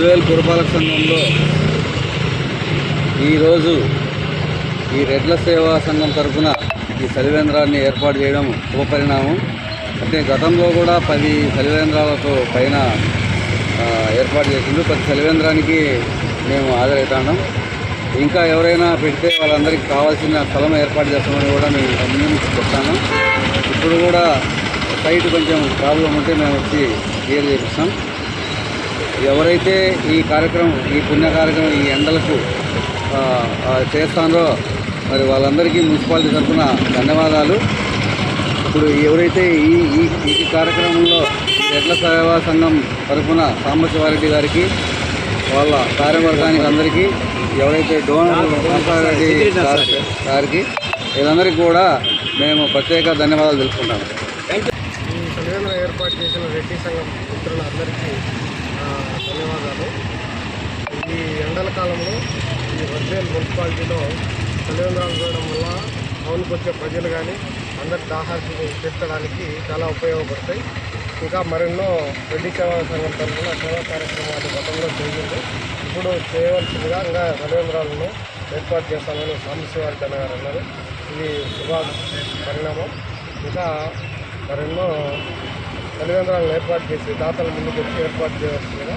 అలివేలు పురపాలక సంఘంలో ఈరోజు ఈ రెడ్ల సేవా సంఘం తరఫున ఈ చలివేంద్రాన్ని ఏర్పాటు చేయడం శుభపరిణామం. అంటే గతంలో కూడా 10 చలివేంద్రాలతో పైన ఏర్పాటు చేసింది. ప్రతి చలివేంద్రానికి మేము హాజరవుతున్నాం. ఇంకా ఎవరైనా పెడితే వాళ్ళందరికీ కావాల్సిన స్థలం ఏర్పాటు చేస్తామని కూడా మేము ముందు నుంచి చెప్తాను. ఇప్పుడు కూడా సైట్ కొంచెం ప్రాబ్లం ఉంటే మేము వచ్చి క్లియర్ చేపిస్తాం. ఎవరైతే ఈ కార్యక్రమం, ఈ పుణ్య కార్యక్రమం ఈ ఎండలకు చేస్తారో మరి వాళ్ళందరికీ మున్సిపాలిటీ తరఫున ధన్యవాదాలు. ఇప్పుడు ఎవరైతే ఈ కార్యక్రమంలో రెడ్ల సేవా సంఘం తరఫున సాంబశివారెడ్డి గారికి, వాళ్ళ కార్యవర్గానికి అందరికీ, ఎవరైతే డోనర్ రామసారెడ్డి గారికి, వీళ్ళందరికీ కూడా మేము ప్రత్యేక ధన్యవాదాలు తెలుసుకుంటాము. ఈ చలివేంద్రం ఏర్పాటు చేసిన రెడ్డి సంఘం మిత్రులందరికీ ధన్యవాదాలు. ఈ ఎండల కాలంలో ఈ వర్ధేల్ మున్సిపాలిటీలో చలివేంద్రాలు చూడడం వల్ల టౌన్కి వచ్చే ప్రజలు కానీ అందరి దాహాన్ని తీర్చడానికి చాలా ఉపయోగపడతాయి. ఇంకా మరెన్నో రెడ్డి సేవా సంఘం తరఫున సేవా కార్యక్రమాలు గతంలో చేసింది. ఇప్పుడు చేయవలసిందిగా ఇంకా చలివేంద్రాలను ఏర్పాటు చేస్తామని సాంబశివారెడ్డి గారు అన్నారు. ఇది శుభ పరిణామం. ఇంకా మరెన్నో చలివేంద్రాలను ఏర్పాటు చేసి దాతల ముందుకు వచ్చి ఏర్పాటు చేయవలసిందిగా.